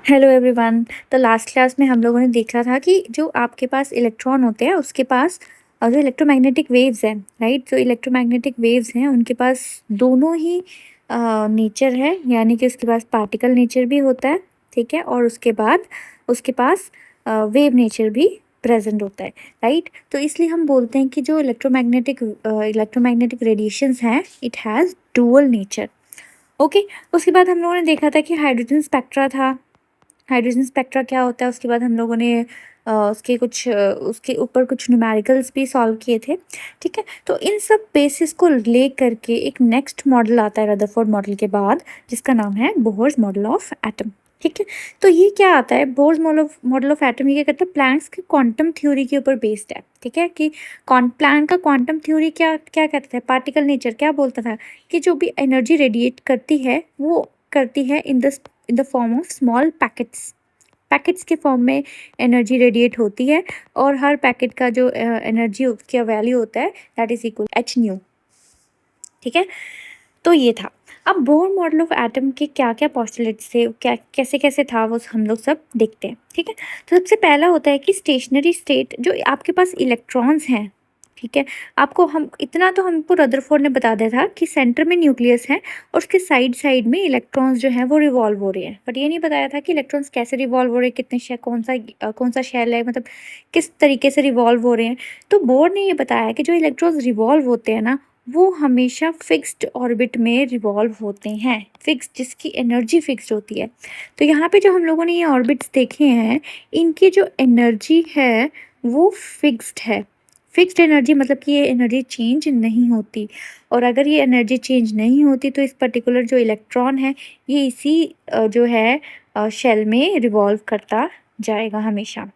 Hello everyone. तो last class में हम लोगों ने देखा था कि जो आपके पास इलेक्ट्रॉन होते हैं उसके पास जो इलेक्ट्रोमैग्नेटिक वेव्स हैं, राइट, जो इलेक्ट्रोमैग्नेटिक वेव्स हैं उनके पास दोनों ही नेचर है, यानी कि उसके पास पार्टिकल नेचर भी होता है, ठीक है, और उसके बाद उसके पास वेव नेचर भी प्रेजेंट होता है, राइट। तो इसलिए हम बोलते हैं कि जो इलेक्ट्रोमैग्नेटिक रेडिएशंस हैं it has dual nature. Okay. उसके बाद हम लोगों ने देखा था कि हाइड्रोजन स्पेक्ट्रा था। हाइड्रोजन स्पेक्ट्रा क्या होता है, उसके बाद हम लोगों ने उसके ऊपर कुछ न्यूमेरिकल्स भी सॉल्व किए थे, ठीक है। तो इन सब बेसिस को ले करके एक नेक्स्ट मॉडल आता है रदरफोर्ड मॉडल के बाद, जिसका नाम है बोहर्स मॉडल ऑफ एटम, ठीक है। तो ये क्या आता है, बोहर्स मॉडल ऑफ एटम, ये क्या करता है, प्लैंक्स की क्वांटम थ्योरी के ऊपर बेस्ड है, ठीक है। कि प्लैंक का क्वांटम थ्योरी क्या क्या कहता है, पार्टिकल नेचर क्या बोलता था कि जो भी एनर्जी रेडिएट करती है वो करती है in the form of small packets के फॉर्म में एनर्जी रेडिएट होती है, और हर पैकेट का जो एनर्जी का वैल्यू होता है that is equal H new, ठीक है। तो ये था। अब बोर मॉडल ऑफ एटम के क्या क्या पॉस्टुलेट्स थे, क्या कैसे कैसे था, वो हम लोग सब देखते हैं, ठीक है। तो सबसे पहला होता है कि स्टेशनरी स्टेट, जो आपके पास इलेक्ट्रॉन्स हैं, ठीक है, आपको हम इतना तो हमको रदरफोर्ड ने बता दिया था कि सेंटर में न्यूक्लियस है और उसके साइड साइड में इलेक्ट्रॉन्स जो हैं वो रिवॉल्व हो रहे हैं, बट ये नहीं बताया था कि इलेक्ट्रॉन्स कैसे रिवॉल्व हो रहे हैं, कितने कौन सा शेल है, मतलब किस तरीके से रिवॉल्व हो रहे हैं। तो बोर्ड ने ये बताया कि जो इलेक्ट्रॉन्स रिवॉल्व होते हैं ना, वो हमेशा फिक्स्ड ऑर्बिट में रिवॉल्व होते हैं, फिक्स, जिसकी एनर्जी फिक्स्ड होती है। तो यहाँ पे जो हम लोगों ने ये ऑर्बिट्स देखे हैं, इनकी जो एनर्जी है वो फिक्स्ड है। फिक्स्ड एनर्जी मतलब कि ये एनर्जी चेंज नहीं होती, और अगर ये एनर्जी चेंज नहीं होती तो इस पर्टिकुलर जो इलेक्ट्रॉन है ये इसी जो है शेल में रिवॉल्व करता जाएगा हमेशा।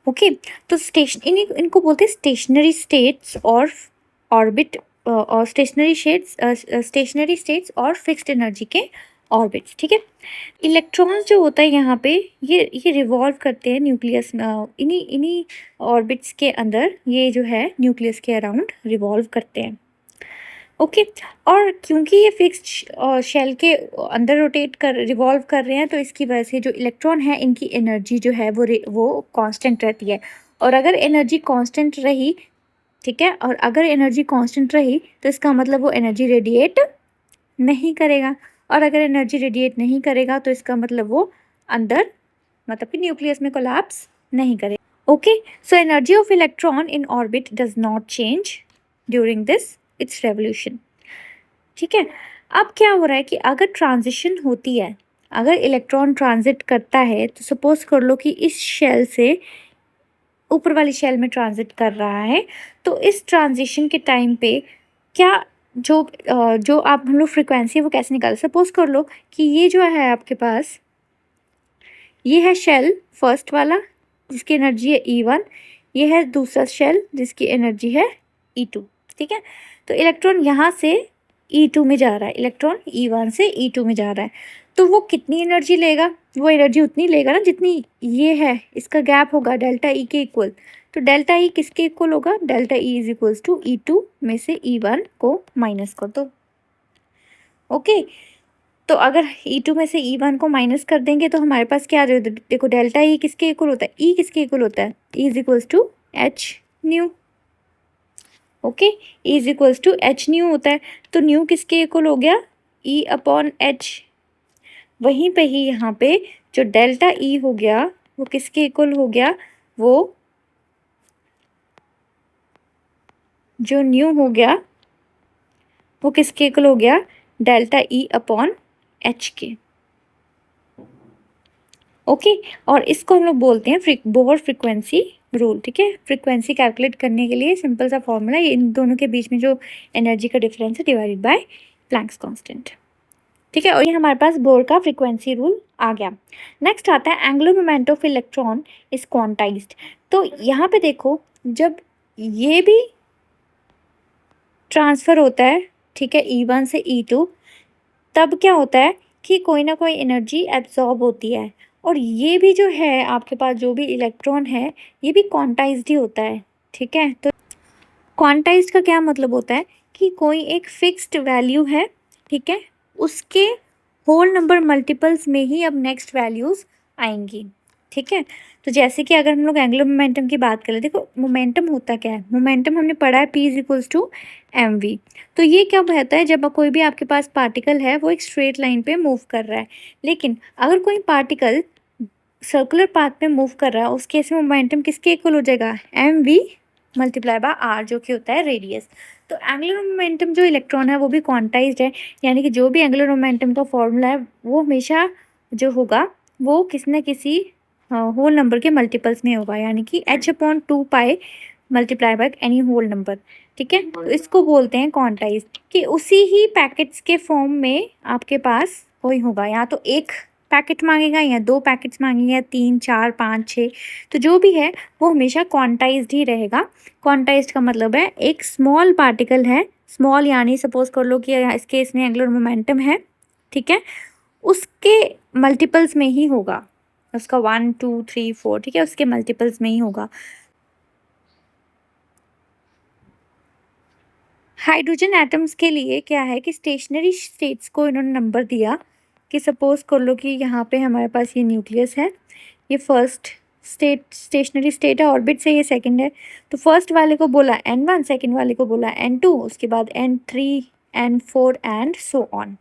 ओके। तो इनको बोलते हैं स्टेशनरी स्टेट्स और ऑर्बिट, और स्टेशनरी स्टेट्स और फिक्स्ड एनर्जी के ऑर्बिट्स, ठीक है। इलेक्ट्रॉन्स जो होता है यहाँ पे, ये रिवॉल्व करते हैं न्यूक्लियस में, इन्हीं इन्हीं ऑर्बिट्स के अंदर, ये जो है न्यूक्लियस के अराउंड रिवॉल्व करते हैं। ओके। और क्योंकि ये फिक्स्ड शेल के अंदर रिवॉल्व कर रहे हैं, तो इसकी वजह से जो इलेक्ट्रॉन है इनकी एनर्जी जो है वो कांस्टेंट रहती है। और अगर एनर्जी कांस्टेंट रही, ठीक है, और अगर एनर्जी कांस्टेंट रही तो इसका मतलब वो एनर्जी रेडिएट नहीं करेगा, और अगर एनर्जी रेडिएट नहीं करेगा तो इसका मतलब वो अंदर, मतलब कि न्यूक्लियस में कोलैप्स नहीं करेगा। Okay. So energy of electron in orbit does not change during this it's revolution, ठीक है। अब क्या हो रहा है कि अगर ट्रांजिशन होती है, अगर इलेक्ट्रॉन ट्रांजिट करता है, तो सपोज कर लो कि इस शेल से ऊपर वाली शेल में ट्रांजिट कर रहा है, तो इस ट्रांजिशन के टाइम पे क्या जो आप हम लोग फ्रिक्वेंसी वो कैसे निकाल, सपोज कर लो कि ये जो है आपके पास, ये है शेल फर्स्ट वाला जिसकी एनर्जी है E1, ये है दूसरा शेल जिसकी एनर्जी है E2, ठीक है। तो इलेक्ट्रॉन यहाँ से E2 में जा रहा है, इलेक्ट्रॉन E1 से E2 में जा रहा है, तो वो कितनी एनर्जी लेगा, वो एनर्जी उतनी लेगा ना जितनी ये है, इसका गैप होगा डेल्टा E के इक्वल। तो डेल्टा E किसके इक्वल होगा, delta E is equals to E2 में से E1 को माइनस कर दो। ओके। तो अगर E2 में से E1 को माइनस कर देंगे तो हमारे पास क्या आ जाएगा, देखो डेल्टा E किसके इक्वल होता है, E किसके इक्वल होता है, E is equals to h nu. Okay. E is equals to h nu होता है, तो न्यू किसके इक्वल हो गया, E अपॉन एच। वहीं पे ही यहाँ पे जो डेल्टा E हो गया वो किसके इक्वल हो गया, वो जो न्यू हो गया वो किसके इक्वल हो गया, डेल्टा E अपॉन एच के। ओके। और इसको हम लोग बोलते हैं बोहर फ्रिक्वेंसी रूल, ठीक है। फ्रिक्वेंसी कैलकुलेट करने के लिए सिंपल सा फॉर्मूला, इन दोनों के बीच में जो एनर्जी का डिफरेंस है डिवाइडेड बाय प्लैंक्स कांस्टेंट, ठीक है। और ये हमारे पास बोहर का फ्रिक्वेंसी रूल आ गया। नेक्स्ट आता है angular moment of electron is quantized. तो यहाँ पे देखो, जब ये भी ट्रांसफ़र होता है, ठीक है, E1 से E2, तब क्या होता है कि कोई ना कोई एनर्जी एब्जॉर्ब होती है, और ये भी जो है आपके पास जो भी इलेक्ट्रॉन है ये भी क्वांटाइज्ड ही होता है, ठीक है। तो क्वांटाइज्ड का क्या मतलब होता है कि कोई एक फिक्स्ड वैल्यू है, ठीक है, उसके होल नंबर मल्टीपल्स में ही अब नेक्स्ट वैल्यूज़ आएंगी। ठीक है, तो जैसे कि अगर हम लोग एंगुलर मोमेंटम की बात करें, देखो मोमेंटम होता क्या है, मोमेंटम हमने पढ़ा है P इज टू mv। तो ये क्या होता है, जब कोई भी आपके पास पार्टिकल है वो एक स्ट्रेट लाइन पे मूव कर रहा है, लेकिन अगर कोई पार्टिकल सर्कुलर पाथ में मूव कर रहा है उस केस में मोमेंटम किसके इक्वल हो जाएगा, mv मल्टीप्लाई बाय r, जो कि होता है रेडियस। तो एंगुलर मोमेंटम जो इलेक्ट्रॉन है वो भी क्वांटाइज्ड है, यानी कि जो भी एंगुलर मोमेंटम का फॉर्मूला है वो हमेशा जो होगा वो किसी न किसी होल नंबर के मल्टीपल्स में होगा, यानी कि h/2 multiply by any whole number. ठीक है, तो इसको बोलते हैं क्वांटाइज, कि उसी ही पैकेट्स के फॉर्म में आपके पास कोई होगा, या तो एक पैकेट मांगेगा या 2 पैकेट्स मांगेंगे या 3 4 5 6, तो जो भी है वो हमेशा क्वांटाइज्ड ही रहेगा। क्वांटाइज्ड का मतलब है एक स्मॉल पार्टिकल है, स्मॉल यानी सपोज कर लो कि इस केस में एंगुलर मोमेंटम है, ठीक है, उसके मल्टीपल्स में ही होगा, उसका 1 2 3 4, ठीक है, उसके मल्टीपल्स में ही होगा। हाइड्रोजन एटम्स के लिए क्या है कि स्टेशनरी स्टेट्स को इन्होंने नंबर दिया, कि सपोज कर लो कि यहाँ पे हमारे पास ये न्यूक्लियस है, ये फर्स्ट स्टेट स्टेशनरी स्टेट है, ऑर्बिट से ये सेकंड है, तो फर्स्ट वाले को बोला n1, सेकंड वाले को बोला n2, उसके बाद n3 n4 and so on.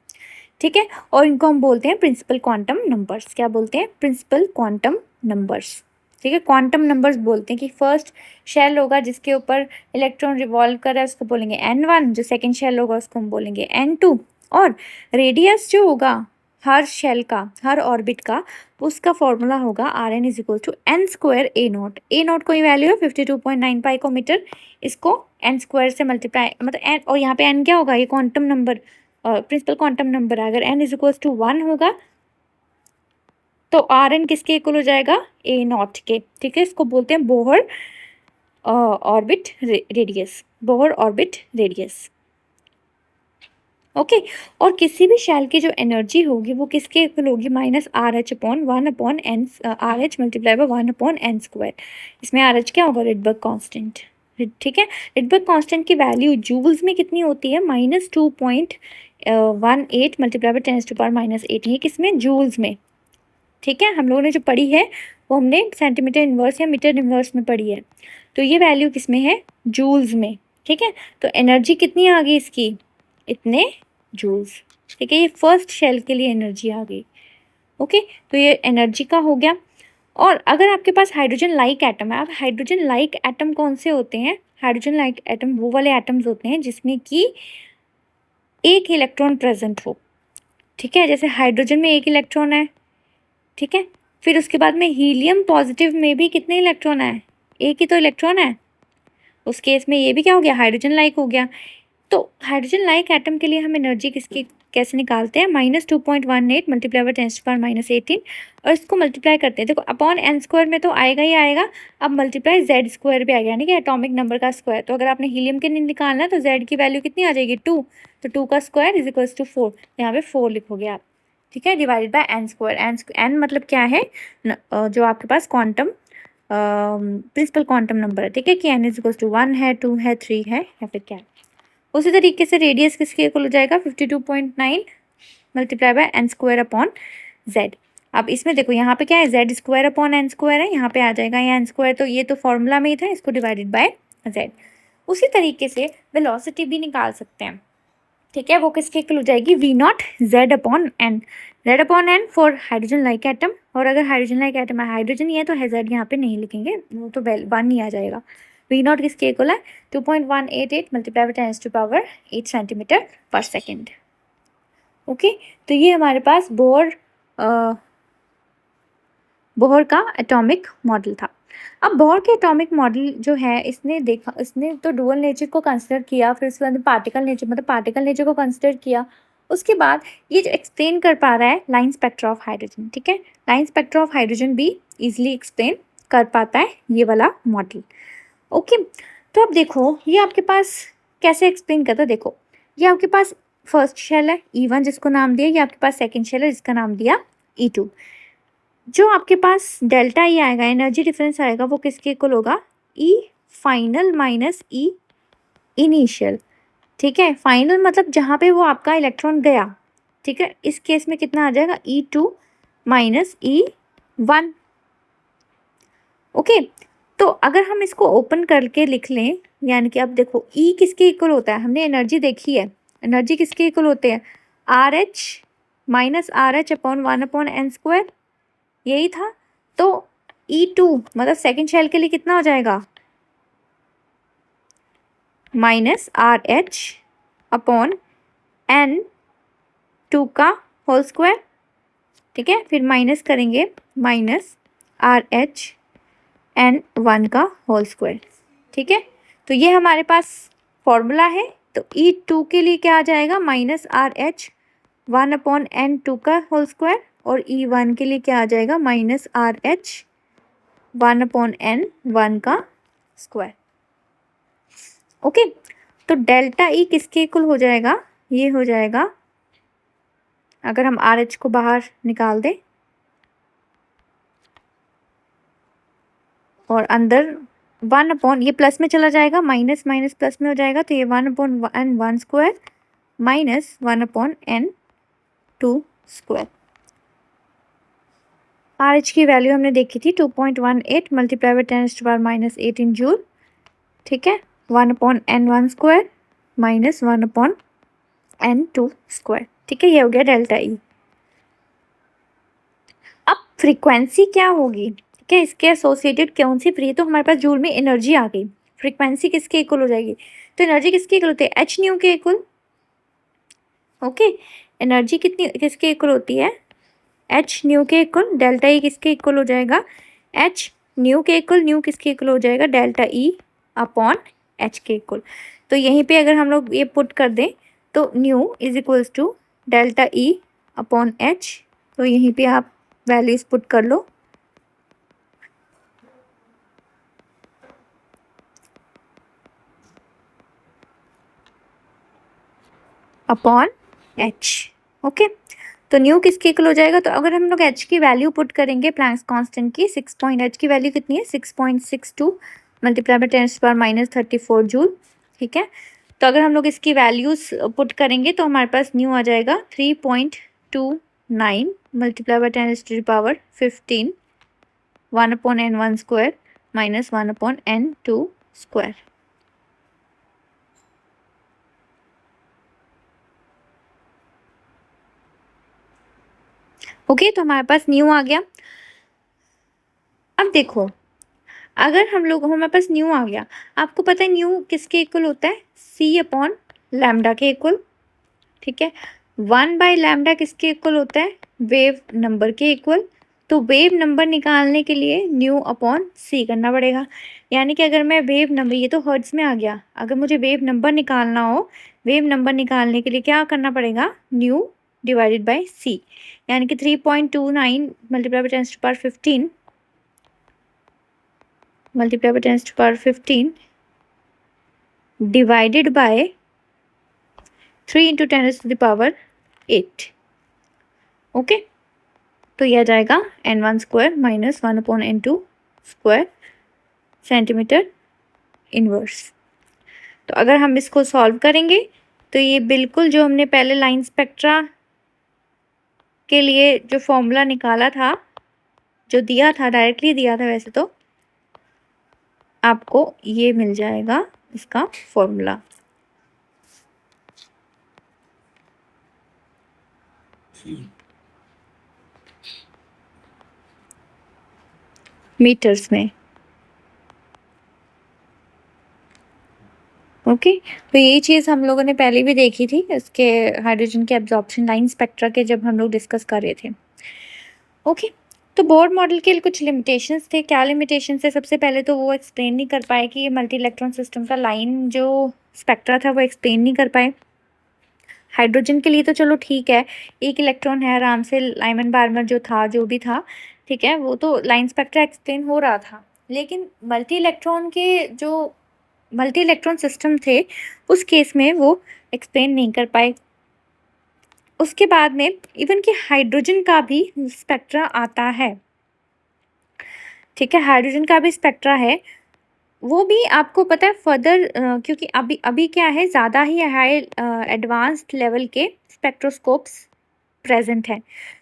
ठीक है, और इनको हम बोलते हैं प्रिंसिपल क्वांटम नंबर्स। क्या बोलते हैं, प्रिंसिपल क्वांटम नंबर्स। ठीक है, क्वांटम नंबर्स बोलते हैं कि फर्स्ट शेल होगा जिसके ऊपर इलेक्ट्रॉन रिवॉल्व कर रहा है उसको बोलेंगे n1, जो सेकंड शेल होगा उसको हम बोलेंगे n2, और रेडियस जो होगा हर शेल का, हर ऑर्बिट का, उसका फॉर्मूला होगा Rn is equal to n square a naught. A naught कोई वैल्यू है 52.9 पाइकोमीटर, इसको n स्क्वायर से मल्टीप्लाई, मतलब n, और यहाँ पे n क्या होगा, ये quantum number, principal quantum number है, अगर n इज इक्वल टू 1 होगा तो Rn किसके इक्वल हो जाएगा, ए नॉट के। ठीक है, इसको बोलते हैं Bohr orbit radius, Bohr orbit radius. Okay, और किसी भी शेल की जो एनर्जी होगी वो किसके इक्वल होगी, -RH/1/n, RH multiply by 1/n square. इसमें RH क्या होगा, रिडबर्ग कांस्टेंट। ठीक है, रिडबर्ग कांस्टेंट की वैल्यू जूल्स में कितनी होती है, -2.18 मल्टीप्लाई बाय 10⁻⁸ ये किसमें, जूल्स में। ठीक है, हम लोगों ने जो पढ़ी है वो हमने सेंटीमीटर इन्वर्स या मीटर इन्वर्स में पढ़ी है, तो ये वैल्यू किसमें है, जूल्स में। ठीक है, तो एनर्जी कितनी आ गई इसकी, इतने जूल्स। ठीक है, ये फर्स्ट शेल के लिए एनर्जी आ गई। ओके, तो ये एनर्जी का हो गया। और अगर आपके पास हाइड्रोजन लाइक एटम है, अब हाइड्रोजन लाइक एटम कौन से होते हैं, हाइड्रोजन लाइक एटम वो वाले एटम्स होते हैं जिसमें कि एक इलेक्ट्रॉन प्रेजेंट हो। ठीक है, जैसे हाइड्रोजन में एक इलेक्ट्रॉन है, ठीक है, फिर उसके बाद में हीलियम पॉजिटिव में भी कितने इलेक्ट्रॉन है, एक ही तो इलेक्ट्रॉन है, उस केस में ये भी क्या हो गया, हाइड्रोजन लाइक हो गया। तो हाइड्रोजन लाइक एटम के लिए हम एनर्जी किसकी कैसे निकालते हैं, -2.18 मल्टीप्लाई बाय 10⁻⁸, और इसको मल्टीप्लाई करते हैं, देखो अपॉन n स्क्वायर में तो आएगा ही आएगा, अब मल्टीप्लाई z स्क्वायर भी आएगा, यानी कि एटॉमिक नंबर का स्क्वायर। तो अगर आपने हीलियम के लिए निकालना है तो z की वैल्यू कितनी आ जाएगी, 2, तो 2 का स्क्वायर इज इक्वल्स टू 4, यहाँ पे 4 लिखोगे आप। ठीक है, divided by n square, n मतलब क्या है, जो आपके पास क्वांटम प्रिंसिपल क्वांटम नंबर है। ठीक है, कि n इज इक्वल्स टू 1 है, 2 है, 3 है, या फिर क्या है। उसी तरीके से रेडियस किसके इक्वल हो जाएगा, 52.9 multiply by n square upon z। अब इसमें देखो यहाँ पे क्या है, z square upon n square है, यहाँ पे आ जाएगा ये n स्क्वायर, तो ये तो फॉर्मूला में ही था, इसको डिवाइडेड बाय z। उसी तरीके से वेलोसिटी भी निकाल सकते हैं। ठीक है, वो किसके इक्वल हो जाएगी, v0 z upon n, z upon n for hydrogen like atom, और अगर हाइड्रोजन लाइक एटम है, हाइड्रोजन ही है तो z यहाँ पे नहीं लिखेंगे, वो तो 1 ही आ जाएगा। v0 किसके इक्वल है, 2.188 मल्टीप्लाई बाय 10⁸ सेंटीमीटर पर सेकेंड। ओके, तो ये हमारे पास बोहर का एटॉमिक मॉडल था। अब बोहर के एटॉमिक मॉडल जो है, इसने तो डुअल नेचर को कंसिडर किया, फिर उसके बाद पार्टिकल नेचर, मतलब पार्टिकल नेचर को कंसिडर किया, उसके बाद ये जो एक्सप्लेन कर पा रहा है लाइन स्पेक्ट्रा ऑफ हाइड्रोजन। ठीक है, लाइन स्पेक्ट्रा ऑफ हाइड्रोजन भी इजिली एक्सप्लेन कर पाता है ये वाला मॉडल। ओके, तो अब देखो ये आपके पास कैसे एक्सप्लेन करता है, देखो ये आपके पास फर्स्ट शेल है E1 जिसको नाम दिया, ये आपके पास सेकंड शेल है जिसका नाम दिया E2। जो आपके पास डेल्टा ई आएगा, एनर्जी डिफरेंस आएगा, वो किसके इक्वल होगा, E final minus E initial. ठीक है, फाइनल मतलब जहाँ पे वो आपका इलेक्ट्रॉन गया, ठीक है, इस केस में कितना आ जाएगा, E2 माइनस E1। ओके, तो अगर हम इसको ओपन करके लिख लें, यानी कि अब देखो E किसके इक्वल होता है, हमने एनर्जी देखी है, एनर्जी किसके इक्वल होते हैं, RH minus RH upon 1/n², यही था। तो E2 मतलब सेकेंड शेल के लिए कितना हो जाएगा, माइनस RH अपॉन N2 का होल स्क्वायर। ठीक है, फिर माइनस करेंगे, माइनस RH N1 का होल स्क्वायर। ठीक है, तो ये हमारे पास फॉर्मूला है। तो E2 के लिए क्या आ जाएगा, माइनस RH 1/n2 का होल स्क्वायर, और E1 के लिए क्या आ जाएगा, माइनस RH 1/n1 का स्क्वायर। ओके, तो डेल्टा E किसके इक्वल हो जाएगा, ये हो जाएगा, अगर हम RH को बाहर निकाल दें और अंदर 1/, ये प्लस में चला जाएगा, माइनस माइनस प्लस में हो जाएगा, तो ये 1/n1² minus 1/n2 square. RH की वैल्यू हमने देखी थी 2.18 मल्टीप्लाई बाय 10⁻⁻8 इन जूल। ठीक है, 1/n1² माइनस 1/n2 स्क्वायर। ठीक है, ये हो गया डेल्टा E। अब फ्रीक्वेंसी क्या होगी, ठीक है, इसके एसोसिएटेड कौन सी फ्री, तो हमारे पास जूल में एनर्जी आ गई, फ्रीक्वेंसी किसके इक्वल हो जाएगी, तो एनर्जी किसके इक्वल होती है, एच न्यू के इक्वल। ओके, एनर्जी कितनी किसके इक्वल होती है, एच न्यू के इक्वल। डेल्टा ई किसके इक्वल हो जाएगा, एच न्यू के इक्वल, न्यू किसके इक्वल हो जाएगा, डेल्टा ई अपॉन एच के इक्वल। तो यहीं पे अगर हम लोग ये पुट कर दें, तो nu is equals to delta E upon h, तो यहीं पे आप वैल्यूज पुट कर लो, अपॉन एच। ओके, तो न्यू किसके इक्वल हो जाएगा, तो अगर हम लोग एच की वैल्यू पुट करेंगे प्लैंक्स कांस्टेंट की, एच की वैल्यू कितनी है, 6.62 मल्टीप्लाई बाय 10⁻34 जूल। ठीक है, तो अगर हम लोग इसकी वैल्यूज पुट करेंगे तो हमारे पास न्यू आ जाएगा 3.29 multiply by 10⁻15 1/n1² minus 1/n2 square. Okay, तो हमारे पास न्यू आ गया। अब देखो, अगर हम लोग, हमारे पास न्यू आ गया, आपको पता है न्यू किसके इक्वल होता है, C अपॉन लैम्डा के इक्वल। ठीक है, 1/λ किसके इक्वल होता है, वेव नंबर के इक्वल। तो वेव नंबर निकालने के लिए न्यू अपॉन C करना पड़ेगा। यानी कि अगर मैं वेव नंबर, ये तो हर्ट्ज में आ गया, अगर मुझे वेव नंबर निकालना हो, वेव नंबर निकालने के लिए क्या करना पड़ेगा, न्यू डिवाइडेड बाय C, यानी कि 3.29 multiply by 10⁻15 multiply by 10⁻15 divided by 3 × 10⁻8। Okay, तो यह आ जाएगा n1² minus 1/n2 square centimetre inverse. तो अगर हम इसको सॉल्व करेंगे तो ये बिल्कुल जो हमने पहले लाइन स्पेक्ट्रा के लिए जो फॉर्मूला निकाला था, जो दिया था, डायरेक्टली दिया था वैसे, तो आपको ये मिल जाएगा इसका फॉर्मूला। मीटर्स में। ओके, तो ये चीज़ हम लोगों ने पहले भी देखी थी, इसके हाइड्रोजन के एब्जॉर्प्शन लाइन स्पेक्ट्रा के जब हम लोग डिस्कस कर रहे थे। ओके, तो बोर मॉडल के कुछ लिमिटेशंस थे। क्या लिमिटेशंस है, सबसे पहले तो वो एक्सप्लेन नहीं कर पाए कि ये मल्टी इलेक्ट्रॉन सिस्टम का लाइन जो स्पेक्ट्रा था वो एक्सप्लेन नहीं कर पाए। हाइड्रोजन के लिए तो चलो ठीक है, एक इलेक्ट्रॉन है, आराम से लाइमन बार्मर जो था, जो भी था, ठीक है, वो तो लाइन स्पेक्ट्रा एक्सप्लेन हो रहा था। लेकिन मल्टी इलेक्ट्रॉन सिस्टम थे, उस केस में वो एक्सप्लेन नहीं कर पाए। उसके बाद में इवन कि हाइड्रोजन का भी स्पेक्ट्रा आता है। ठीक है, हाइड्रोजन का भी स्पेक्ट्रा है, वो भी आपको पता है फर्दर, क्योंकि अभी क्या है, ज़्यादा ही हाई एडवांस्ड लेवल के स्पेक्ट्रोस्कोप्स प्रेजेंट है।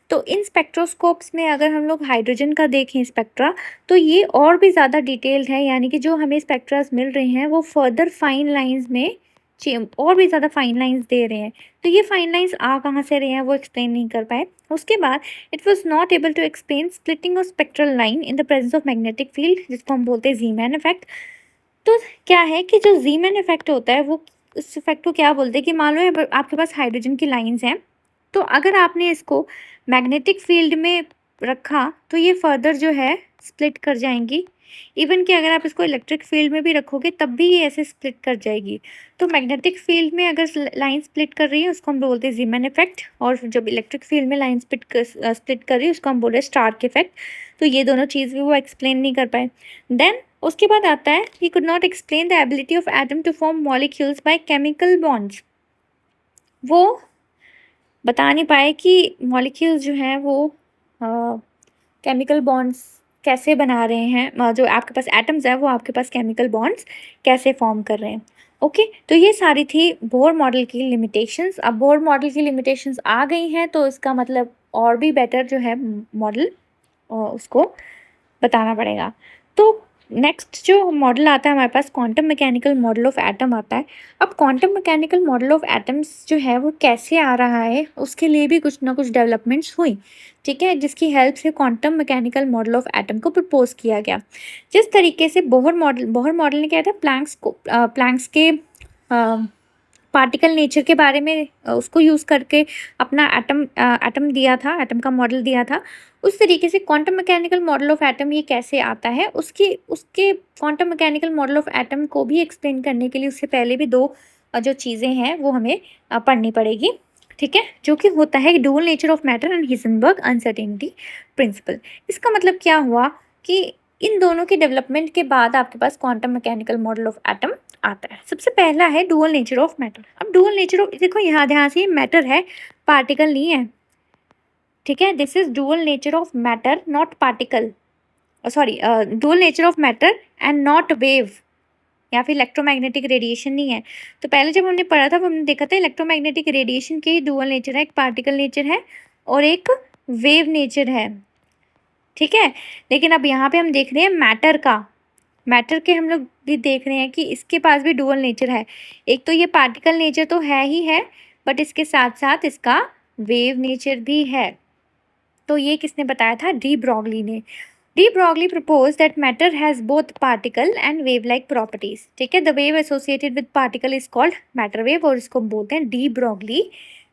तो इन स्पेक्ट्रोस्कोप्स में अगर हम लोग हाइड्रोजन का देखें स्पेक्ट्रा, तो ये और भी ज़्यादा डिटेल्ड है, यानी कि जो हमें स्पेक्ट्रास मिल रहे हैं वो फर्दर फाइन लाइंस में और भी ज़्यादा फाइन लाइंस दे रहे हैं। तो ये फाइन लाइंस आ कहाँ से रहे हैं वो एक्सप्लेन नहीं कर पाए। उसके बाद it was not able to explain splitting of spectral line in the presence of magnetic field, जिसको हम बोलते हैं ज़ीमैन इफेक्ट। तो क्या है कि जो ज़ीमैन इफेक्ट होता है वो इस इफेक्ट को क्या बोलते हैं कि मान लो आपके पास हाइड्रोजन की लाइंस हैं, तो अगर आपने इसको मैग्नेटिक फील्ड में रखा तो ये फर्दर जो है स्प्लिट कर जाएंगी। इवन कि अगर आप इसको इलेक्ट्रिक फील्ड में भी रखोगे तब भी ये ऐसे स्प्लिट कर जाएगी। तो मैग्नेटिक फील्ड में अगर लाइन स्प्लिट कर रही है उसको हम बोलते हैं ज़ीमैन इफेक्ट, और जब इलेक्ट्रिक फील्ड में लाइन स्प्लिट कर रही है उसको हम बोल रहे हैं स्टार्क इफेक्ट। तो ये दोनों चीज़ भी वो एक्सप्लेन नहीं कर पाए। देन उसके बाद आता है he could not explain the ability of atom to form molecules by chemical bonds. वो बता नहीं पाए कि मॉलिक्यूल्स जो हैं वो केमिकल बॉन्ड्स कैसे बना रहे हैं, जो आपके पास एटम्स है वो आपके पास केमिकल बॉन्ड्स कैसे फॉर्म कर रहे हैं। ओके, तो ये सारी थी बोर मॉडल की लिमिटेशंस। अब बोर मॉडल की लिमिटेशंस आ गई हैं तो इसका मतलब और भी बेटर जो है मॉडल उसको बताना पड़ेगा। तो नेक्स्ट जो मॉडल आता है हमारे पास quantum mechanical model of atom आता है। अब quantum mechanical model of atoms जो है वो कैसे आ रहा है उसके लिए भी कुछ ना कुछ डेवलपमेंट्स हुई, ठीक है, जिसकी हेल्प से quantum mechanical model of atom को प्रपोज किया गया। जिस तरीके से बोहर मॉडल ने क्या था, प्लैंक्स के पार्टिकल नेचर के बारे में उसको यूज़ करके अपना एटम दिया था, एटम का मॉडल दिया था। उस तरीके से quantum mechanical model of atom ये कैसे आता है, उसके quantum mechanical model of atom को भी एक्सप्लेन करने के लिए उससे पहले भी दो जो चीज़ें हैं वो हमें पढ़नी पड़ेगी, ठीक है, जो कि होता है dual nature of matter and Heisenberg uncertainty principle. इसका मतलब क्या हुआ कि इन दोनों के डेवलपमेंट के बाद आपके पास quantum mechanical model of atom आता है। सबसे पहला है डुअल नेचर ऑफ मैटर। अब डुअल नेचर ऑफ, देखो यहाँ ध्यान से, मैटर है, पार्टिकल नहीं है, ठीक है। This is dual nature of matter not particle, sorry, dual nature of matter and not wave या फिर इलेक्ट्रोमैग्नेटिक रेडिएशन नहीं है। तो पहले जब हमने पढ़ा था हमने देखा था इलेक्ट्रोमैग्नेटिक रेडिएशन के ही डुअल नेचर है, एक पार्टिकल नेचर है और एक वेव नेचर है, ठीक है। लेकिन अब यहाँ पे हम देख रहे हैं मैटर के हम लोग भी देख रहे हैं कि इसके पास भी डुअल नेचर है। एक तो ये पार्टिकल नेचर तो है ही है, बट इसके साथ साथ इसका वेव नेचर भी है। तो ये किसने बताया था? डी ब्रॉगली ने। De Broglie proposed that matter has both particle and wave like properties, ठीक है। The wave associated with particle is called matter wave और इसको बोलते हैं डी ब्रॉगली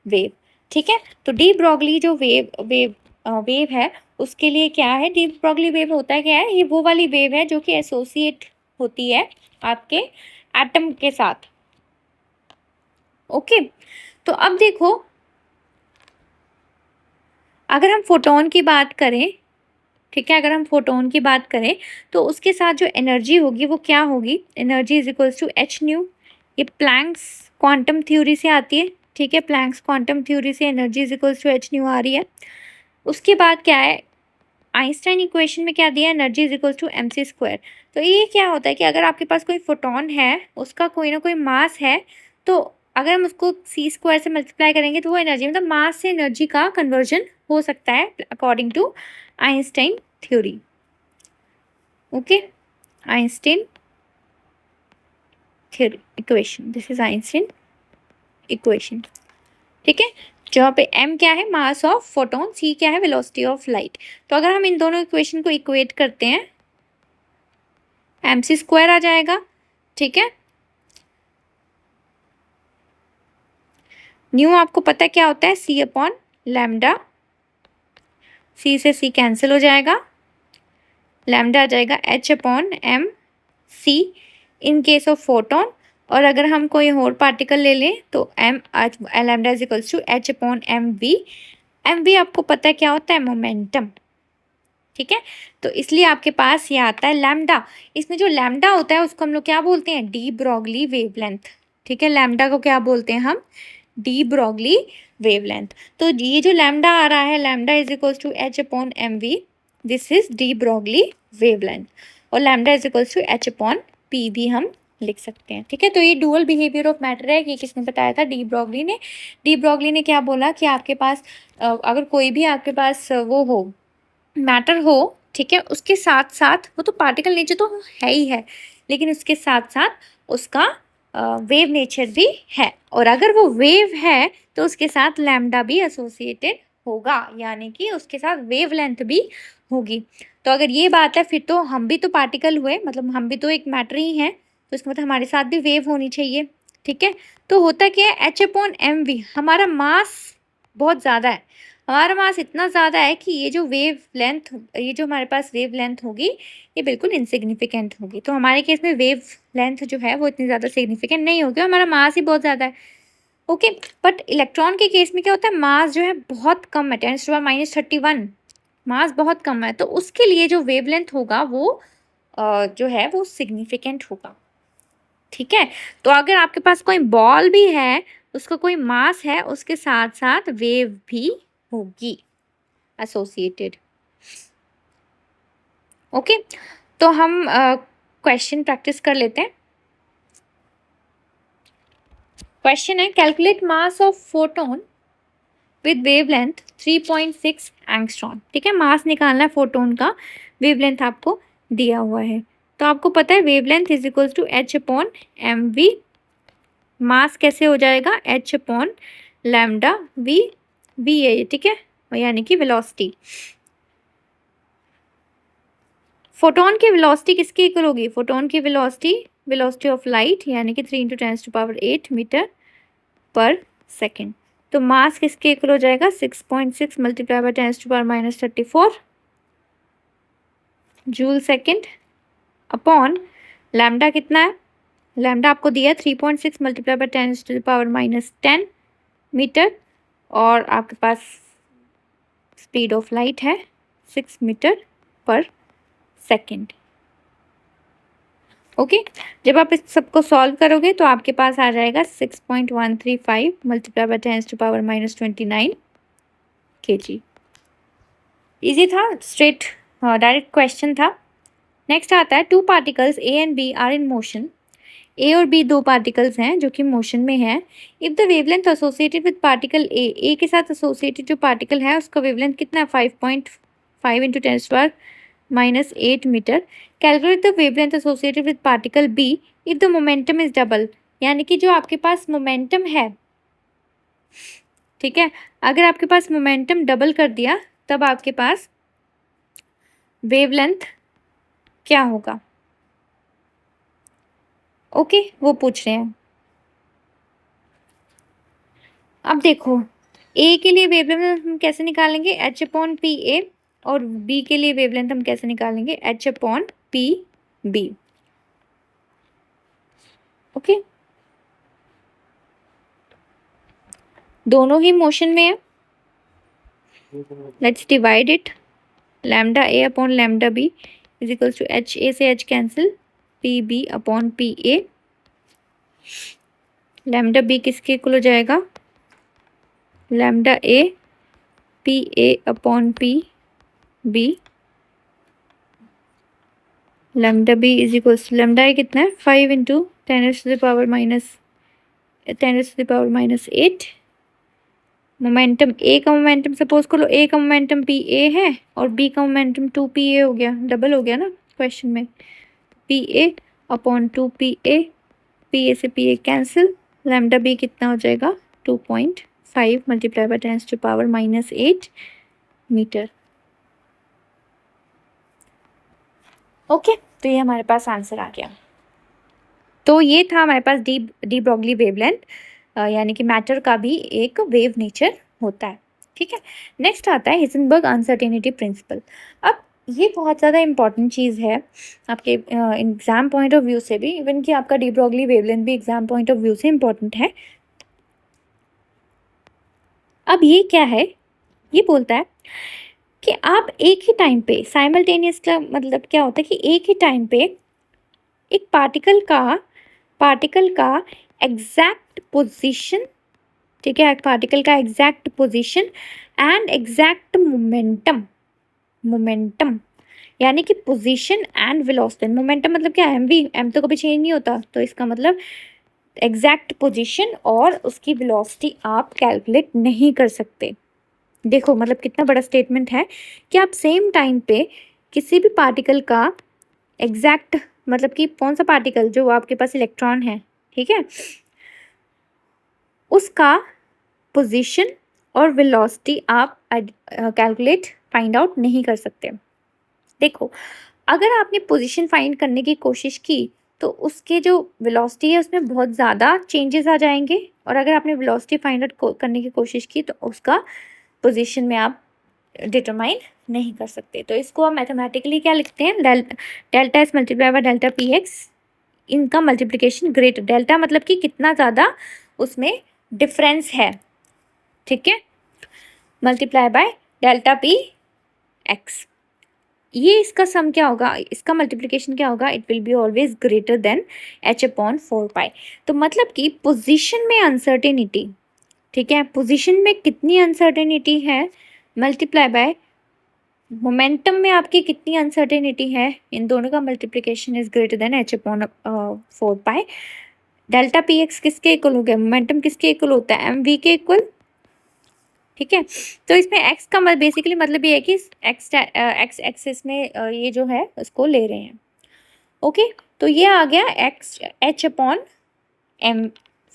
वेव, ठीक है। तो डी ब्रॉगली जो वेव है उसके लिए क्या है, डी ब्रॉगली वेव होता है क्या है, ये वो वाली वेव है जो कि एसोसिएट होती है आपके एटम के साथ, ओके। तो अब देखो, अगर हम फोटोन की बात करें, ठीक है, अगर हम फोटोन की बात करें तो उसके साथ जो एनर्जी होगी वो क्या होगी, energy is equals to h nu. ये प्लैंक्स क्वांटम थ्योरी से आती है, ठीक है, प्लैंक्स क्वांटम थ्योरी से energy is equals to h nu आ रही है। उसके बाद क्या है, आइंस्टाइन इक्वेशन में क्या दिया, energy is equals to m c square. तो ये क्या होता है कि अगर आपके पास कोई फोटोन है, उसका कोई ना कोई मास है, तो अगर हम उसको सी स्क्वायर से मल्टीप्लाई करेंगे तो वो एनर्जी, मतलब मास से एनर्जी का कन्वर्जन हो सकता है according to Einstein theory, okay, Einstein theory equation, this is Einstein equation, ठीक है। जहाँ पे m क्या है, मास ऑफ फोटोन, c क्या है, वेलोसिटी ऑफ लाइट। तो अगर हम इन दोनों इक्वेशन को इक्वेट करते हैं, mc स्क्वायर आ जाएगा, ठीक है। न्यू आपको पता है क्या होता है, c अपॉन लैम्डा, c से c कैंसिल हो जाएगा, लैम्डा आ जाएगा h upon m c in case of photon. और अगर हम कोई और पार्टिकल ले लें तो lambda is equals to h upon m v आपको पता है क्या होता है, मोमेंटम, ठीक है। तो इसलिए आपके पास ये आता है लैम्डा। इसमें जो लैम्डा होता है उसको हम लोग क्या बोलते हैं, डी ब्रॉगली वेवलेंथ, ठीक है। लैम्डा को क्या बोलते हैं हम, डी ब्रॉगली वेवलेंथ। तो ये जो लैम्डा आ रहा है, lambda is equals to h upon m v, this is de Broglie wavelength. और lambda is equals to h upon p भी हम लिख सकते हैं। ठीक है, तो ये डुअल बिहेवियर ऑफ मैटर है, ये किसने बताया था? डी ब्रॉगली ने। डी ब्रॉगली ने क्या बोला कि आपके पास अगर कोई भी आपके पास वो हो, मैटर हो, ठीक है, उसके साथ साथ वो तो पार्टिकल नेचर तो है ही है, लेकिन उसके साथ साथ उसका वेव नेचर भी है, और अगर वो वेव है तो उसके साथ लैम्डा भी एसोसिएटेड होगा, यानी कि उसके साथ वेव लेंथ भी होगी। तो अगर ये बात है, फिर तो हम भी तो पार्टिकल हुए, मतलब हम भी तो एक मैटर ही हैं, तो इसका मतलब हमारे साथ भी वेव होनी चाहिए। ठीक है, तो होता क्या है, H/mv, हमारा मास बहुत ज़्यादा है, हमारा मास इतना ज़्यादा है कि ये जो वेव लेंथ, ये जो हमारे पास वेव लेंथ होगी, ये बिल्कुल इनसिग्निफिकेंट होगी। तो हमारे केस में वेव लेंथ जो है वो इतनी ज़्यादा सिग्निफिकेंट नहीं होगी, हमारा मास ही बहुत ज़्यादा है। ओके, बट इलेक्ट्रॉन के केस में क्या होता है, मास जो है बहुत कम है, 10⁻31, मास बहुत कम है, तो उसके लिए जो वेव लेंथ होगा वो जो है वो सिग्निफिकेंट होगा। ठीक है, तो अगर आपके पास कोई बॉल भी है, उसका कोई मास है, उसके साथ साथ वेव भी होगी एसोसिएटेड। ओके, तो हम क्वेश्चन प्रैक्टिस कर लेते हैं। क्वेश्चन है, calculate mass of photon with wavelength 3.6 angstrom. ठीक है, मास निकालना है फोटोन का, वेवलेंथ आपको दिया हुआ है। तो आपको पता है wavelength is equals to H/mv, mass कैसे हो जाएगा, H/लैम्डा वी, वी है, ठीक है, यानी कि वेलोसिटी। फोटोन की वेलोसिटी किसकी इक्वल होगी, फोटोन की वेलोसिटी, वेलोसिटी ऑफ लाइट, यानी कि 3 × 10⁸ मीटर पर सेकेंड। तो मास किसके इक्वल हो जाएगा, 6.6 multiply by 10⁻34 joule second upon lambda कितना है, लैम्डा आपको दिया है 3.6 मल्टीप्लाई बाय 10⁻10 मीटर, और आपके पास स्पीड ऑफ लाइट है 6 मीटर पर सेकेंड। ओके, जब आप इस सबको सॉल्व करोगे तो आपके पास आ जाएगा 6.135 मल्टीप्लाई बाय 10⁻29 kg। इजी था, स्ट्रेट डायरेक्ट क्वेश्चन था। नेक्स्ट आता है, two particles a and b are in motion. A और बी दो पार्टिकल्स हैं जो कि मोशन में है। If the wavelength associated with particle A के साथ एसोसिएटेड जो पार्टिकल है उसका वेवलेंथ कितना है, 5.5 × 10⁻8 मीटर। Calculate the wavelength associated with particle B if the momentum is double, यानी कि जो आपके पास मोमेंटम है, ठीक है, अगर आपके पास मोमेंटम डबल कर दिया तब आपके पास वेवलेंथ क्या होगा। ओके, वो पूछ रहे हैं। अब देखो, ए के लिए वेवलेंथ हम कैसे निकालेंगे, H/P_A, और बी के लिए वेवलेंथ हम कैसे निकालेंगे, H/P_B। ओके, दोनों ही मोशन में है। Let's divide it, lambda a upon lambda b is equals to HA से H cancel, PB upon PA। Lambda b किसके इक्वल हो जाएगा, lambda a PA upon PB। Lambda b is equals to, lambda a कितना है, 5 × 10⁻⁻8। Momentum ए का momentum suppose करो, ए का momentum PA है और बी का मोमेंटम 2PA हो गया, डबल हो गया ना क्वेश्चन में, PA अपॉन 2PA, PA से PA कैंसिल, लैम्डा बी कितना हो जाएगा, 2.5 मल्टीप्लाई बाय 10⁻8 मीटर। ओके, तो ये हमारे पास आंसर आ गया। तो ये था हमारे पास डी ब्रॉगली वेवलेंथ, यानी कि मैटर का भी एक वेव नेचर होता है। ठीक है, नेक्स्ट आता है हिसेनबर्ग अनसर्टेनिटी प्रिंसिपल। अब ये बहुत ज़्यादा इंपॉर्टेंट चीज़ है आपके एग्जाम पॉइंट ऑफ व्यू से भी, इवन कि आपका डी ब्रॉगली वेवलेंथ भी एग्जाम पॉइंट ऑफ व्यू से इम्पॉर्टेंट है। अब ये क्या है, ये बोलता है कि आप एक ही टाइम पे साइमल्टेनियस, का मतलब क्या होता है कि एक ही टाइम पे एक पार्टिकल का एग्जैक्ट पोजीशन, ठीक है, पार्टिकल का exact position and exact momentum यानी कि पोजीशन एंड वेलोसिटी। मोमेंटम मतलब क्या है, एम वी, एम तो कभी चेंज नहीं होता, तो इसका मतलब एग्जैक्ट पोजीशन और उसकी वेलोसिटी आप कैलकुलेट नहीं कर सकते। देखो मतलब कितना बड़ा स्टेटमेंट है कि आप सेम टाइम पे किसी भी पार्टिकल का एग्जैक्ट, मतलब कि कौन सा पार्टिकल जो आपके पास इलेक्ट्रॉन है, ठीक है, उसका पोजीशन और वेलोसिटी आप कैलकुलेट फाइंड आउट नहीं कर सकते। देखो अगर आपने पोजीशन फाइंड करने की कोशिश की तो उसके जो वेलोसिटी है उसमें बहुत ज़्यादा चेंजेस आ जाएंगे, और अगर आपने वेलोसिटी फाइंड आउट करने की कोशिश की तो उसका पोजीशन में आप डिटरमाइन नहीं कर सकते। तो इसको हम मैथमेटिकली क्या लिखते हैं, delta S multiply by delta P x, इनका मल्टीप्लिकेशन ग्रेटर, डेल्टा मतलब कि कितना ज़्यादा उसमें डिफरेंस है, ठीक है, multiply by delta P x. ये इसका सम क्या होगा, इसका मल्टीप्लिकेशन क्या होगा, it will be always greater than H upon 4 पाई। तो मतलब कि पोजीशन में अनसर्टेनिटी, ठीक है, पोजीशन में कितनी अनसर्टेनिटी है मल्टीप्लाई बाय मोमेंटम में आपकी कितनी अनसर्टेनिटी है, इन दोनों का multiplication is greater then H upon 4 pi. Delta P x किसके इक्वल हो गया, मोमेंटम किसके इक्वल होता है, एम वी के इक्वल, ठीक है। तो इसमें x का बेसिकली मतलब ये है कि एक्स एक्सिस में ये जो है उसको ले रहे हैं, ओके। तो ये आ गया एक्स एच अपॉन एम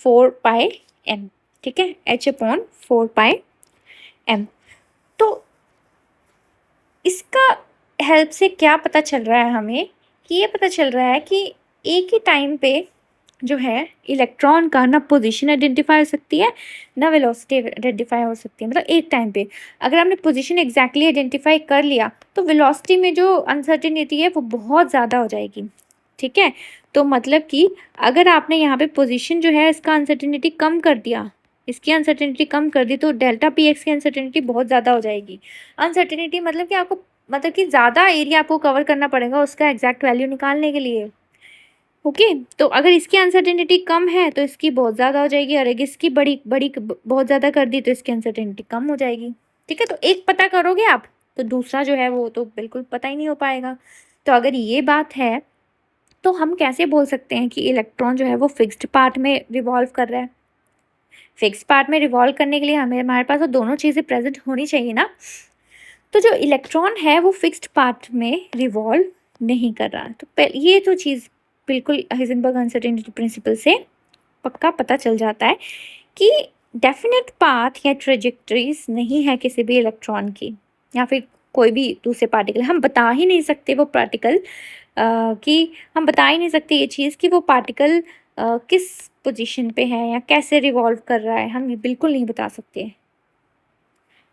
4 पाई एम, ठीक है, एच अपॉन 4 पाई एम। तो इसका हेल्प से क्या पता चल रहा है हमें, कि ये पता चल रहा है कि एक ही टाइम पे जो है इलेक्ट्रॉन का ना पोजीशन आइडेंटिफाई हो सकती है ना वेलोसिटी आइडेंटिफाई हो सकती है। मतलब एक टाइम पे अगर आपने पोजीशन एग्जैक्टली आइडेंटिफाई कर लिया तो वेलोसिटी में जो अनसर्टेनिटी है वो बहुत ज़्यादा हो जाएगी, ठीक है। तो मतलब कि अगर आपने यहाँ पे पोजीशन जो है इसका अनसर्टेनिटी कम कर दिया, इसकी अनसर्टेनिटी कम कर दी, तो डेल्टा पी एक्स की अनसर्टेनिटी बहुत ज़्यादा हो जाएगी। अनसर्टेनिटी मतलब कि आपको, मतलब कि ज़्यादा एरिया आपको कवर करना पड़ेगा उसका एग्जैक्ट वैल्यू निकालने के लिए, ओके। तो अगर इसकी अनसर्टेनिटी कम है तो इसकी बहुत ज़्यादा हो जाएगी, और अगर इसकी बड़ी बड़ी बहुत ज़्यादा कर दी तो इसकी अनसर्टेनिटी कम हो जाएगी, ठीक है। तो एक पता करोगे आप तो दूसरा जो है वो तो बिल्कुल पता ही नहीं हो पाएगा। तो अगर ये बात है तो हम कैसे बोल सकते हैं कि इलेक्ट्रॉन जो है वो फिक्स्ड पार्ट में रिवॉल्व कर रहा है। फिक्स्ड पार्ट में रिवॉल्व करने के लिए हमारे पास तो दोनों चीज़ें प्रेजेंट होनी चाहिए ना। तो जो इलेक्ट्रॉन है वो फिक्स्ड पार्ट में रिवॉल्व नहीं कर रहा, तो ये तो चीज़ बिल्कुल हाइजेनबर्ग अनसर्टेनिटी प्रिंसिपल से पक्का पता चल जाता है कि डेफिनेट पाथ या ट्रेजेक्टरीज नहीं है किसी भी इलेक्ट्रॉन की, या फिर कोई भी दूसरे पार्टिकल। हम बता ही नहीं सकते वो पार्टिकल कि हम बता ही नहीं सकते ये चीज़ कि वो पार्टिकल किस पोजीशन पे है या कैसे रिवॉल्व कर रहा है, हम बिल्कुल नहीं बता सकते,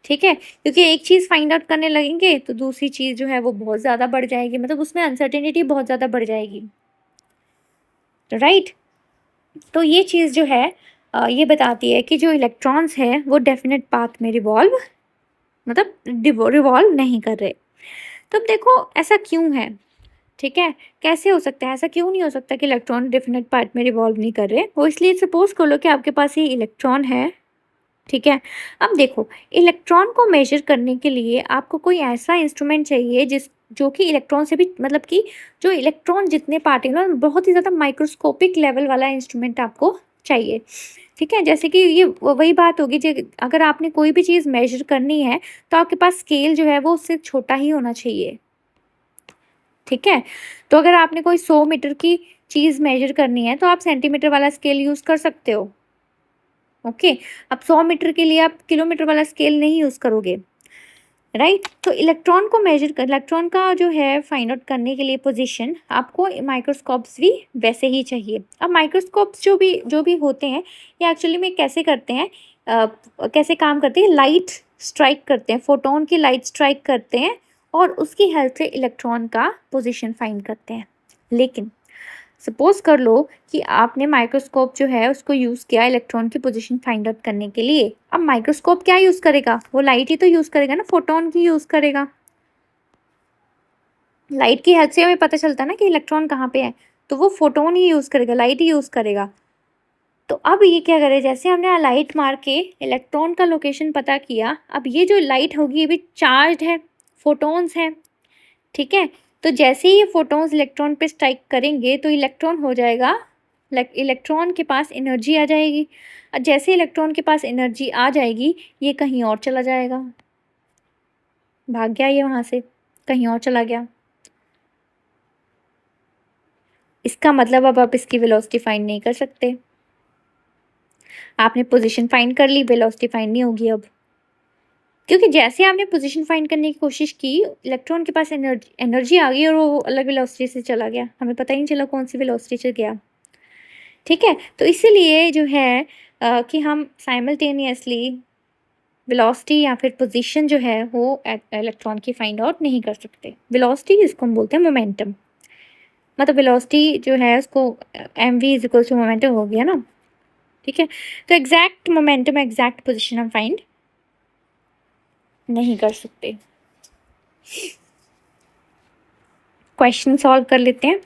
ठीक है। क्योंकि एक चीज़ फाइंड आउट करने लगेंगे तो दूसरी चीज़ जो है वो बहुत ज़्यादा बढ़ जाएगी, मतलब उसमें अनसर्टेनिटी बहुत ज़्यादा बढ़ जाएगी, राइट। तो ये चीज़ जो है ये बताती है कि जो इलेक्ट्रॉन्स हैं वो डेफिनेट पाथ में रिवॉल्व, मतलब रिवॉल्व नहीं कर रहे। तो अब देखो ऐसा क्यों है, ठीक है, कैसे हो सकता है, ऐसा क्यों नहीं हो सकता कि इलेक्ट्रॉन डेफिनेट पार्ट में रिवॉल्व नहीं कर रहे। वो इसलिए सपोज कर लो कि आपके पास ये इलेक्ट्रॉन है, ठीक है। अब देखो इलेक्ट्रॉन को मेजर करने के लिए आपको कोई ऐसा इंस्ट्रूमेंट चाहिए जो कि इलेक्ट्रॉन से भी, मतलब कि जो इलेक्ट्रॉन जितने पार्टिकल, बहुत ही ज़्यादा माइक्रोस्कोपिक लेवल वाला इंस्ट्रूमेंट आपको चाहिए, ठीक है। जैसे कि ये वही बात होगी, जो अगर आपने कोई भी चीज़ मेजर करनी है तो आपके पास स्केल जो है वो उससे छोटा ही होना चाहिए, ठीक है। तो अगर आपने कोई 100 मीटर की चीज़ मेजर करनी है तो आप सेंटीमीटर वाला स्केल यूज़ कर सकते हो, ओके। अब 100 मीटर के लिए आप किलोमीटर वाला स्केल नहीं यूज़ करोगे, राइट। तो इलेक्ट्रॉन को मेजर कर, इलेक्ट्रॉन का जो है फाइंड आउट करने के लिए पोजीशन, आपको माइक्रोस्कोप्स भी वैसे ही चाहिए। अब माइक्रोस्कोप्स जो भी होते हैं ये एक्चुअली में कैसे करते हैं, कैसे काम करते हैं, लाइट स्ट्राइक करते हैं, फोटोन की लाइट स्ट्राइक करते हैं और उसकी हेल्प से इलेक्ट्रॉन का पोजीशन फाइंड करते हैं। लेकिन सपोज कर लो कि आपने माइक्रोस्कोप जो है उसको यूज़ किया इलेक्ट्रॉन की पोजीशन फाइंड आउट करने के लिए। अब माइक्रोस्कोप क्या यूज़ करेगा, वो लाइट ही तो यूज़ करेगा ना, फोटोन की यूज़ करेगा। लाइट की हेल्प से हमें पता चलता है ना कि इलेक्ट्रॉन कहाँ पे है, तो वो फोटोन ही यूज़ करेगा, लाइट ही यूज़ करेगा। तो अब ये क्या करे, जैसे हमने लाइट मार के इलेक्ट्रॉन का लोकेशन पता किया, अब ये जो लाइट होगी ये भी चार्ज है, फोटोन्स हैं, ठीक है। तो जैसे ही ये फोटॉन्स इलेक्ट्रॉन पे स्ट्राइक करेंगे तो इलेक्ट्रॉन हो जाएगा, इलेक्ट्रॉन के पास एनर्जी आ जाएगी, और जैसे इलेक्ट्रॉन के पास एनर्जी आ जाएगी ये कहीं और चला जाएगा, भाग गया ये वहाँ से, कहीं और चला गया। इसका मतलब अब आप इसकी वेलोसिटी फाइंड नहीं कर सकते। आपने पोजीशन फाइंड कर ली, वेलोसिटी फाइंड नहीं होगी अब, क्योंकि जैसे आपने पोजीशन फाइंड करने की कोशिश की इलेक्ट्रॉन के पास एनर्जी आ गई और वो अलग वेलोसिटी से चला गया, हमें पता ही नहीं चला कौन सी वेलोसिटी से गया। ठीक है, तो इसीलिए जो है कि हम साइमल्टेनियसली वेलोसिटी या फिर पोजीशन जो है वो इलेक्ट्रॉन की फाइंड आउट नहीं कर सकते। वेलोसिटी इसको हम बोलते हैं मोमेंटम, मतलब वेलोसिटी जो है उसको mv is equal to momentum हो गया ना। ठीक है, तो एग्जैक्ट मोमेंटम एग्जैक्ट पोजीशन हम फाइंड नहीं कर सकते। क्वेश्चन सॉल्व कर लेते हैं।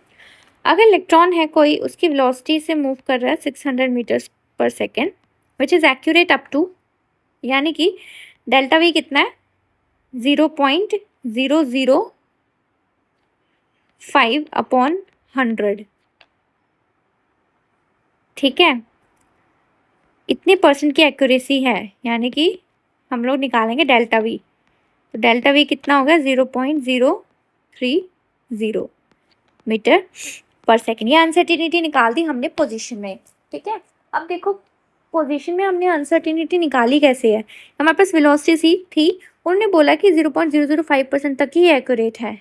अगर इलेक्ट्रॉन है कोई, उसकी वेलोसिटी से मूव कर रहा है 600 meters per second which is accurate up to, यानी कि डेल्टा वी कितना है 0.005/100। ठीक है, इतने परसेंट की एक्यूरेसी है, यानी कि हम लोग निकालेंगे डेल्टा वी, तो डेल्टा वी कितना होगा 0.030 मीटर पर सेकेंड। ये अनसर्टिनिटी निकाल दी हमने पोजीशन में। ठीक है, अब देखो पोजीशन में हमने अनसर्टिनिटी निकाली कैसे है। हमारे पास वेलोसिटी थी, उन्होंने बोला कि 0.005% तक ही एक्यूरेट है।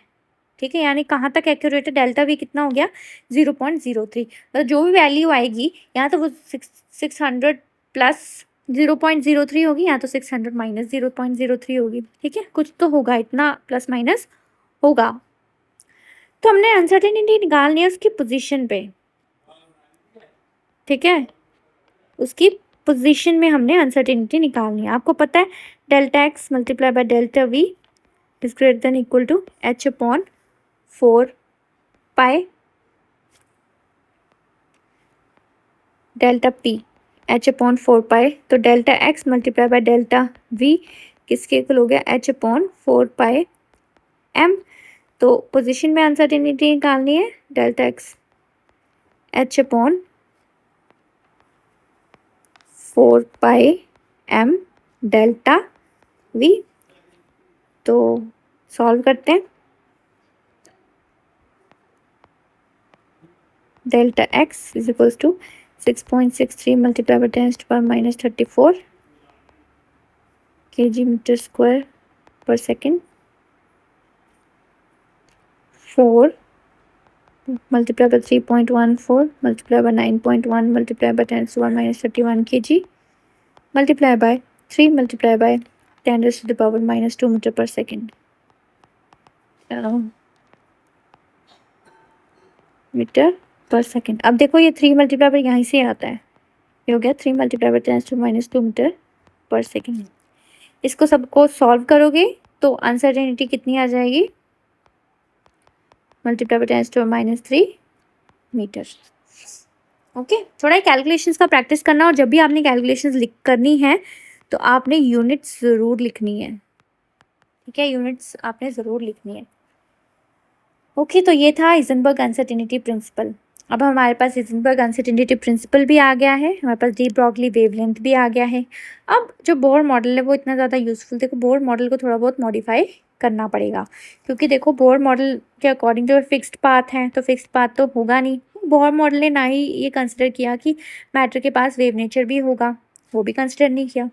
ठीक है, यानी कहाँ तक एक्यूरेट है, डेल्टा वी कितना हो गया 0.03, मतलब जो भी वैल्यू आएगी यहाँ तो वो 600 प्लस 0.03 होगी, यहाँ तो 600 माइनस 0.03 होगी। ठीक है, कुछ तो होगा, इतना प्लस माइनस होगा। तो हमने अनसर्टेनिटी निकालनी है उसकी पोजीशन पे। ठीक है, उसकी पोजीशन में हमने अनसर्टेनिटी निकालनी है। आपको पता है delta x multiply by delta v is greater than equal to h/4 pi delta p, h/4 pi, तो delta x multiply by delta v किसके इक्वल हो गया h/4 पाई m। तो पोजीशन में अनसर्टेनिटी निकालनी है, delta x h/4 pi m delta v। तो solve करते हैं। Delta x is equals to 6.63 multiply by 10⁻⁻34 kg/m² per second, 4 multiplied by 3.14 multiplied by 9.1 multiplied by 10⁻⁻31 kg multiplied by 3 multiplied by 10⁻⁻² meter per second metre पर second. अब देखो ये 3 multiply by यहीं से आता है, ये हो गया 3 मल्टीप्लाई बाय 10⁻² मीटर पर सेकेंड। इसको सबको सॉल्व करोगे तो अनसर्टेनिटी कितनी आ जाएगी, मल्टीप्लाई बाय 10⁻³ मीटर। ओके, थोड़ा कैलकुलेशंस का प्रैक्टिस करना, और जब भी आपने कैलकुलेशंस करनी है तो आपने यूनिट्स ज़रूर लिखनी है। ठीक है, यूनिट्स आपने ज़रूर लिखनी है। ओके, तो ये था हाइजेनबर्ग अनसर्टेनिटी प्रिंसिपल। अब हमारे पास हाइजेनबर्ग अनसर्टेनिटी प्रिंसिपल भी आ गया है, हमारे पास डी ब्रॉगली वेवलेंथ भी आ गया है। अब जो बोर मॉडल है वो इतना ज़्यादा यूज़फुल, देखो बोर मॉडल को थोड़ा बहुत मॉडिफाई करना पड़ेगा, क्योंकि देखो बोर मॉडल के अकॉर्डिंग जो फिक्स्ड पाथ है, तो फिक्स्ड पाथ तो होगा नहीं। बोर मॉडल ने ना ही ये कंसिडर किया कि मैटर के पास वेव नेचर भी होगा, वो भी कंसिडर नहीं किया।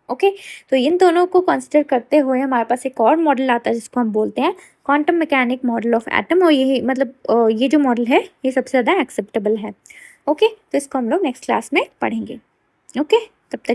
ओके, तो इन दोनों को कंसिडर करते हुए हमारे पास एक और मॉडल आता है जिसको हम बोलते हैं quantum mechanic model of atom, और यही मतलब ये जो मॉडल है ये सबसे ज़्यादा एक्सेप्टेबल है। ओके, तो इसको हम लोग नेक्स्ट क्लास में पढ़ेंगे। ओके, तब तक